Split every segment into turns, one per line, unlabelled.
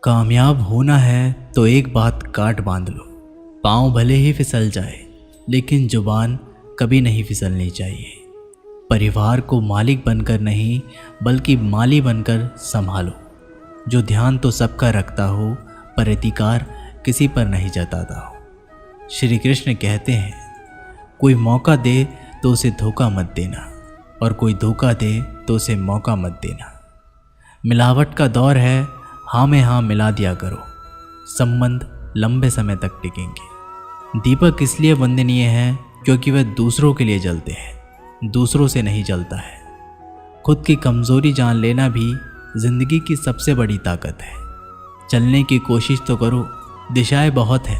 कामयाब होना है तो एक बात काट बांध लो, पाँव भले ही फिसल जाए लेकिन जुबान कभी नहीं फिसलनी चाहिए। परिवार को मालिक बनकर नहीं बल्कि माली बनकर संभालो। जो ध्यान तो सबका रखता हो पर अधिकार किसी पर नहीं जताता हो। श्री कृष्ण कहते हैं, कोई मौका दे तो उसे धोखा मत देना और कोई धोखा दे तो उसे मौका मत देना। मिलावट का दौर है, हाँ में हाँ मिला दिया करो, संबंध लंबे समय तक टिकेंगे। दीपक इसलिए वंदनीय है क्योंकि वह दूसरों के लिए जलते हैं, दूसरों से नहीं जलता है। खुद की कमजोरी जान लेना भी जिंदगी की सबसे बड़ी ताकत है। चलने की कोशिश तो करो, दिशाएं बहुत है।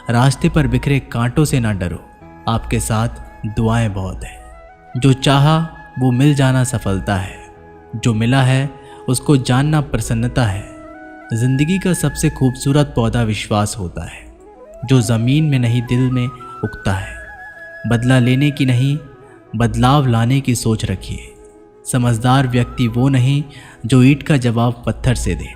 रास्ते पर बिखरे कांटों से ना डरो, आपके साथ दुआएं बहुत है। जो चाहा वो मिल जाना सफलता है, जो मिला है उसको जानना प्रसन्नता है। जिंदगी का सबसे खूबसूरत पौधा विश्वास होता है, जो ज़मीन में नहीं दिल में उगता है। बदला लेने की नहीं बदलाव लाने की सोच रखिए। समझदार व्यक्ति वो नहीं जो ईंट का जवाब पत्थर से दे।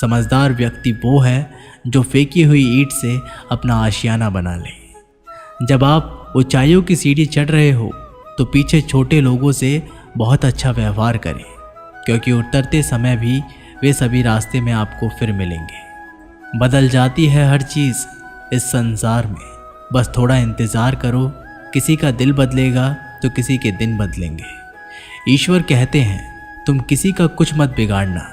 समझदार व्यक्ति वो है जो फेंकी हुई ईंट से अपना आशियाना बना ले। जब आप ऊंचाइयों की सीढ़ी चढ़ रहे हो तो पीछे छोटे लोगों से बहुत अच्छा व्यवहार करें, क्योंकि उतरते समय भी वे सभी रास्ते में आपको फिर मिलेंगे। बदल जाती है हर चीज़ इस संसार में, बस थोड़ा इंतज़ार करो। किसी का दिल बदलेगा तो किसी के दिन बदलेंगे। ईश्वर कहते हैं, तुम किसी का कुछ मत बिगाड़ना,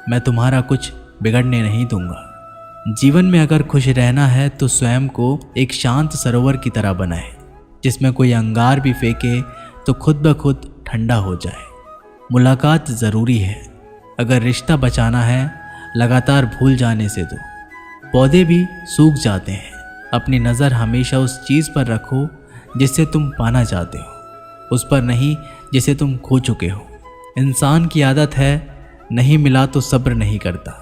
मैं तुम्हारा कुछ बिगड़ने नहीं दूंगा। जीवन में अगर खुश रहना है तो स्वयं को एक शांत सरोवर की तरह बनाए, जिसमें कोई अंगार भी फेंके तो खुद ब खुद ठंडा हो जाए। मुलाकात ज़रूरी है, अगर रिश्ता बचाना है लगातार भूल जाने से दो। पौधे भी सूख जाते हैं, अपनी नज़र हमेशा उस चीज़ पर रखो जिसे तुम पाना चाहते हो, उस पर नहीं जिसे तुम खो चुके हो। इंसान की आदत है, नहीं मिला तो सब्र नहीं करता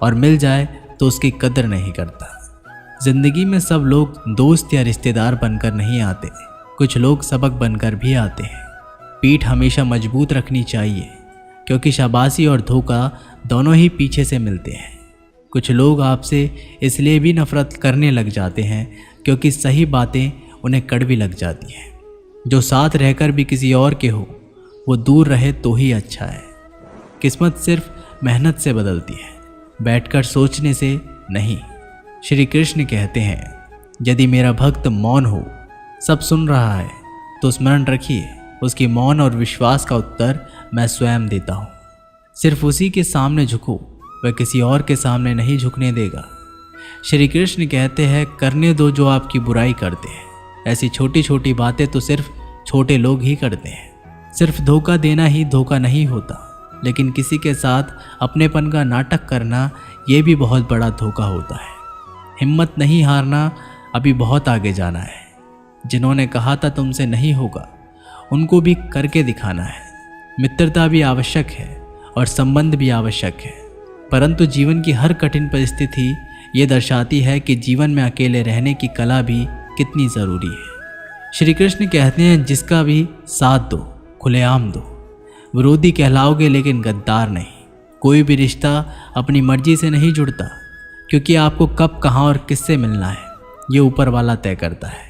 और मिल जाए तो उसकी कदर नहीं करता। ज़िंदगी में सब लोग दोस्त या रिश्तेदार बनकर नहीं आते, कुछ लोग सबक बनकर भी आते हैं। पीठ हमेशा मजबूत रखनी चाहिए, क्योंकि शाबाशी और धोखा दोनों ही पीछे से मिलते हैं। कुछ लोग आपसे इसलिए भी नफरत करने लग जाते हैं क्योंकि सही बातें उन्हें कड़वी लग जाती हैं। जो साथ रहकर भी किसी और के हो, वो दूर रहे तो ही अच्छा है। किस्मत सिर्फ मेहनत से बदलती है, बैठकर सोचने से नहीं। श्री कृष्ण कहते हैं, यदि मेरा भक्त मौन हो, सब सुन रहा है, तो स्मरण रखिए उसकी मौन और विश्वास का उत्तर मैं स्वयं देता हूँ। सिर्फ उसी के सामने झुको, वह किसी और के सामने नहीं झुकने देगा। श्री कृष्ण कहते हैं, करने दो जो आपकी बुराई करते हैं। ऐसी छोटी छोटी बातें तो सिर्फ छोटे लोग ही करते हैं। सिर्फ धोखा देना ही धोखा नहीं होता, लेकिन किसी के साथ अपनेपन का नाटक करना ये भी बहुत बड़ा धोखा होता है। हिम्मत नहीं हारना, अभी बहुत आगे जाना है। जिन्होंने कहा था तुमसे नहीं होगा, उनको भी करके दिखाना है। मित्रता भी आवश्यक है और संबंध भी आवश्यक है, परंतु जीवन की हर कठिन परिस्थिति ये दर्शाती है कि जीवन में अकेले रहने की कला भी कितनी ज़रूरी है। श्री कृष्ण कहते हैं, जिसका भी साथ दो, खुलेआम दो। विरोधी कहलाओगे लेकिन गद्दार नहीं। कोई भी रिश्ता अपनी मर्जी से नहीं जुड़ता, क्योंकि आपको कब कहाँ और किससे मिलना है ये ऊपर वाला तय करता है।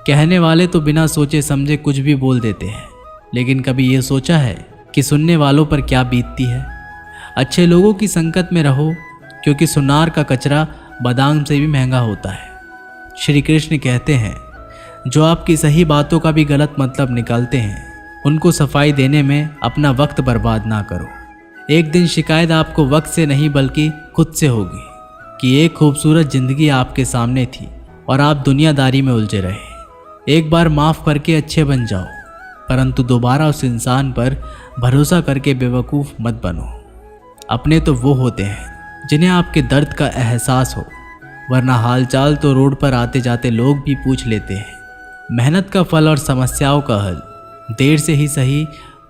कहने वाले तो बिना सोचे समझे कुछ भी बोल देते हैं, लेकिन कभी ये सोचा है कि सुनने वालों पर क्या बीतती है। अच्छे लोगों की संगत में रहो, क्योंकि सुनार का कचरा बादाम से भी महंगा होता है। श्री कृष्ण कहते हैं, जो आपकी सही बातों का भी गलत मतलब निकालते हैं, उनको सफाई देने में अपना वक्त बर्बाद ना करो। एक दिन शिकायत आपको वक्त से नहीं बल्कि खुद से होगी कि एक खूबसूरत जिंदगी आपके सामने थी और आप दुनियादारी में उलझे रहे। एक बार माफ़ करके अच्छे बन जाओ, परंतु दोबारा उस इंसान पर भरोसा करके बेवकूफ़ मत बनो। अपने तो वो होते हैं जिन्हें आपके दर्द का एहसास हो, वरना हालचाल तो रोड पर आते जाते लोग भी पूछ लेते हैं। मेहनत का फल और समस्याओं का हल, देर से ही सही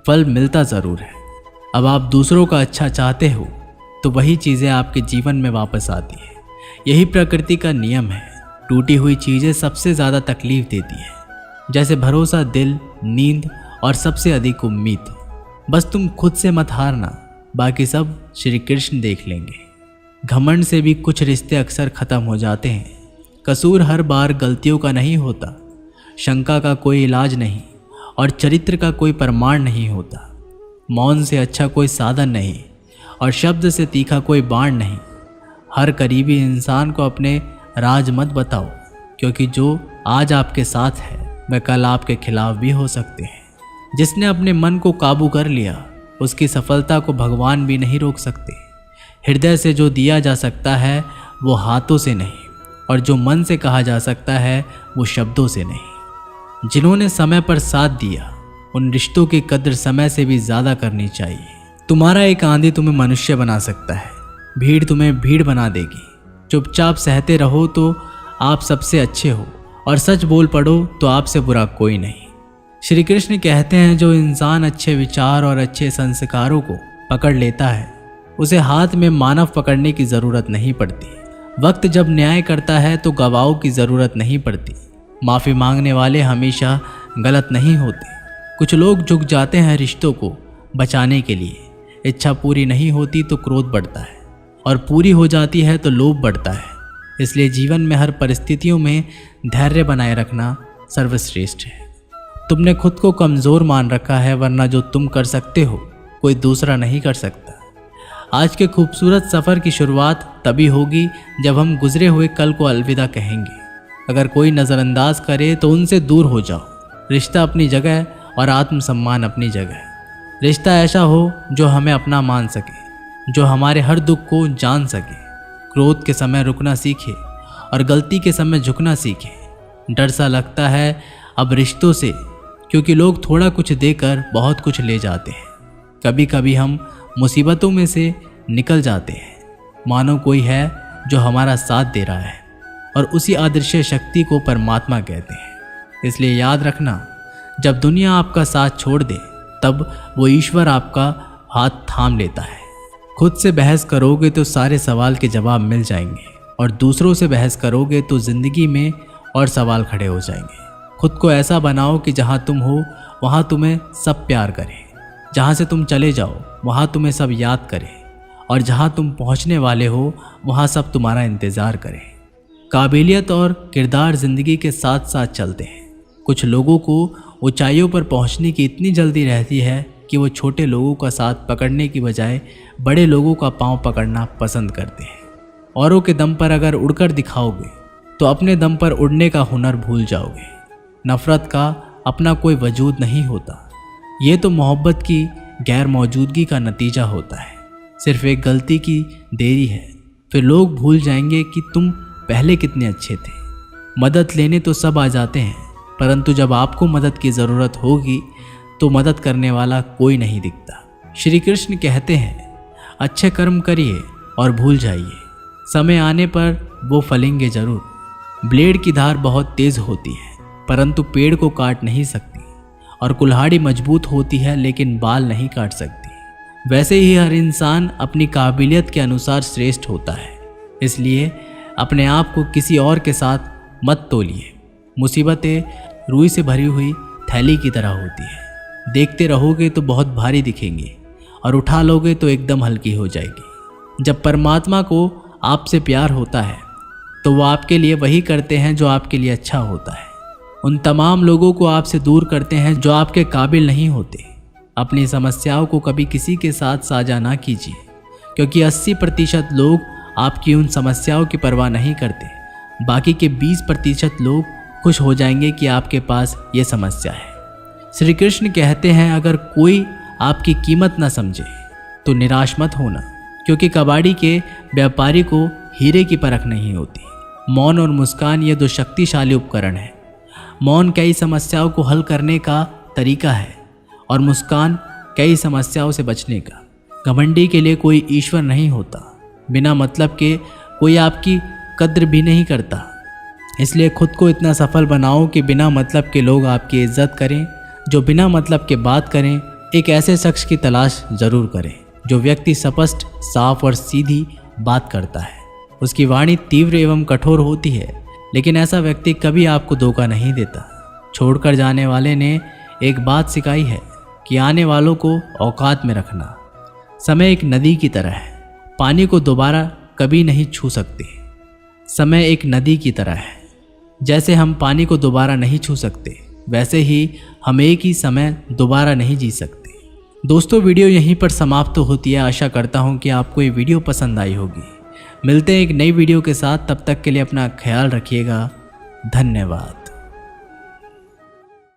फल मिलता ज़रूर है। अब आप दूसरों का अच्छा चाहते हो तो वही चीज़ें आपके जीवन में वापस आती है। यही प्रकृति का नियम है। टूटी हुई चीज़ें सबसे ज़्यादा तकलीफ देती हैं, जैसे भरोसा, दिल, नींद और सबसे अधिक उम्मीद। बस तुम खुद से मत हारना, बाकी सब श्री कृष्ण देख लेंगे। घमंड से भी कुछ रिश्ते अक्सर ख़त्म हो जाते हैं। कसूर हर बार गलतियों का नहीं होता, शंका का कोई इलाज नहीं और चरित्र का कोई प्रमाण नहीं होता। मौन से अच्छा कोई साधन नहीं और शब्द से तीखा कोई बाण नहीं। हर करीबी इंसान को अपने राज मत बताओ, क्योंकि जो आज आपके साथ है वह कल आपके खिलाफ भी हो सकते हैं। जिसने अपने मन को काबू कर लिया उसकी सफलता को भगवान भी नहीं रोक सकते। हृदय से जो दिया जा सकता है वो हाथों से नहीं, और जो मन से कहा जा सकता है वो शब्दों से नहीं। जिन्होंने समय पर साथ दिया उन रिश्तों की कद्र समय से भी ज़्यादा करनी चाहिए। तुम्हारा एक आंधी तुम्हें मनुष्य बना सकता है, भीड़ तुम्हें भीड़ बना देगी। चुपचाप सहते रहो तो आप सबसे अच्छे हो, और सच बोल पड़ो तो आपसे बुरा कोई नहीं। श्री कृष्ण कहते हैं, जो इंसान अच्छे विचार और अच्छे संस्कारों को पकड़ लेता है उसे हाथ में मानव पकड़ने की ज़रूरत नहीं पड़ती। वक्त जब न्याय करता है तो गवाहों की ज़रूरत नहीं पड़ती। माफ़ी मांगने वाले हमेशा गलत नहीं होते। कुछ लोग झुक जाते हैं रिश्तों को बचाने के लिए। इच्छा पूरी नहीं होती तो क्रोध बढ़ता है, और पूरी हो जाती है तो लोभ बढ़ता है। इसलिए जीवन में हर परिस्थितियों में धैर्य बनाए रखना सर्वश्रेष्ठ है। तुमने खुद को कमज़ोर मान रखा है, वरना जो तुम कर सकते हो कोई दूसरा नहीं कर सकता। आज के खूबसूरत सफ़र की शुरुआत तभी होगी जब हम गुजरे हुए कल को अलविदा कहेंगे। अगर कोई नज़रअंदाज करे तो उनसे दूर हो जाओ। रिश्ता अपनी जगह और आत्मसम्मान अपनी जगह। रिश्ता ऐसा हो जो हमें अपना मान सके, जो हमारे हर दुख को जान सके। क्रोध के समय रुकना सीखे और गलती के समय झुकना सीखे। डर सा लगता है अब रिश्तों से, क्योंकि लोग थोड़ा कुछ देकर बहुत कुछ ले जाते हैं। कभी कभी हम मुसीबतों में से निकल जाते हैं मानो कोई है जो हमारा साथ दे रहा है, और उसी अदृश्य शक्ति को परमात्मा कहते हैं। इसलिए याद रखना, जब दुनिया आपका साथ छोड़ दे तब वो ईश्वर आपका हाथ थाम लेता है। खुद से बहस करोगे तो सारे सवाल के जवाब मिल जाएंगे, और दूसरों से बहस करोगे तो ज़िंदगी में और सवाल खड़े हो जाएंगे। खुद को ऐसा बनाओ कि जहाँ तुम हो वहाँ तुम्हें सब प्यार करें, जहाँ से तुम चले जाओ वहाँ तुम्हें सब याद करें, और जहाँ तुम पहुँचने वाले हो वहाँ सब तुम्हारा इंतज़ार करें। काबिलियत और किरदार ज़िंदगी के साथ साथ चलते हैं। कुछ लोगों को ऊंचाइयों पर पहुँचने की इतनी जल्दी रहती है कि वो छोटे लोगों का साथ पकड़ने की बजाय बड़े लोगों का पाँव पकड़ना पसंद करते हैं। औरों के दम पर अगर उड़कर दिखाओगे तो अपने दम पर उड़ने का हुनर भूल जाओगे। नफ़रत का अपना कोई वजूद नहीं होता, ये तो मोहब्बत की गैर मौजूदगी का नतीजा होता है। सिर्फ एक गलती की देरी है, फिर लोग भूल जाएंगे कि तुम पहले कितने अच्छे थे। मदद लेने तो सब आ जाते हैं, परंतु जब आपको मदद की ज़रूरत होगी तो मदद करने वाला कोई नहीं दिखता। श्री कृष्ण कहते हैं, अच्छे कर्म करिए और भूल जाइए, समय आने पर वो फलेंगे ज़रूर। ब्लेड की धार बहुत तेज़ होती है परंतु पेड़ को काट नहीं सकती, और कुल्हाड़ी मजबूत होती है लेकिन बाल नहीं काट सकती। वैसे ही हर इंसान अपनी काबिलियत के अनुसार श्रेष्ठ होता है। इसलिए अपने आप को किसी और के साथ मत तोलिए। मुसीबतें रुई से भरी हुई थैली की तरह होती है। देखते रहोगे तो बहुत भारी दिखेंगी, और उठा लोगे तो एकदम हल्की हो जाएगी। जब परमात्मा को आपसे प्यार होता है तो वो आपके लिए वही करते हैं जो आपके लिए अच्छा होता है। उन तमाम लोगों को आपसे दूर करते हैं जो आपके काबिल नहीं होते। अपनी समस्याओं को कभी किसी के साथ साझा ना कीजिए, क्योंकि 80% लोग आपकी उन समस्याओं की परवाह नहीं करते। बाकी के 20% लोग खुश हो जाएंगे कि आपके पास ये समस्या है। श्री कृष्ण कहते हैं, अगर कोई आपकी कीमत ना समझे तो निराश मत होना, क्योंकि कबाड़ी के व्यापारी को हीरे की परख नहीं होती। मौन और मुस्कान ये दो शक्तिशाली उपकरण हैं। मौन कई समस्याओं को हल करने का तरीका है, और मुस्कान कई समस्याओं से बचने का। घमंडी के लिए कोई ईश्वर नहीं होता, बिना मतलब के कोई आपकी कद्र भी नहीं करता। इसलिए खुद को इतना सफल बनाओ कि बिना मतलब के लोग आपकी इज्जत करें। जो बिना मतलब के बात करें, एक ऐसे शख्स की तलाश ज़रूर करें जो व्यक्ति स्पष्ट, साफ और सीधी बात करता है। उसकी वाणी तीव्र एवं कठोर होती है, लेकिन ऐसा व्यक्ति कभी आपको धोखा नहीं देता। छोड़कर जाने वाले ने एक बात सिखाई है कि आने वालों को औकात में रखना। समय एक नदी की तरह है, पानी को दोबारा कभी नहीं छू सकते। समय एक नदी की तरह है, जैसे हम पानी को दोबारा नहीं छू सकते वैसे ही हम एक ही समय दोबारा नहीं जी सकते। दोस्तों, वीडियो यहीं पर समाप्त होती है। आशा करता हूँ कि आपको ये वीडियो पसंद आई होगी। मिलते हैं एक नई वीडियो के साथ, तब तक के लिए अपना ख्याल रखिएगा। धन्यवाद।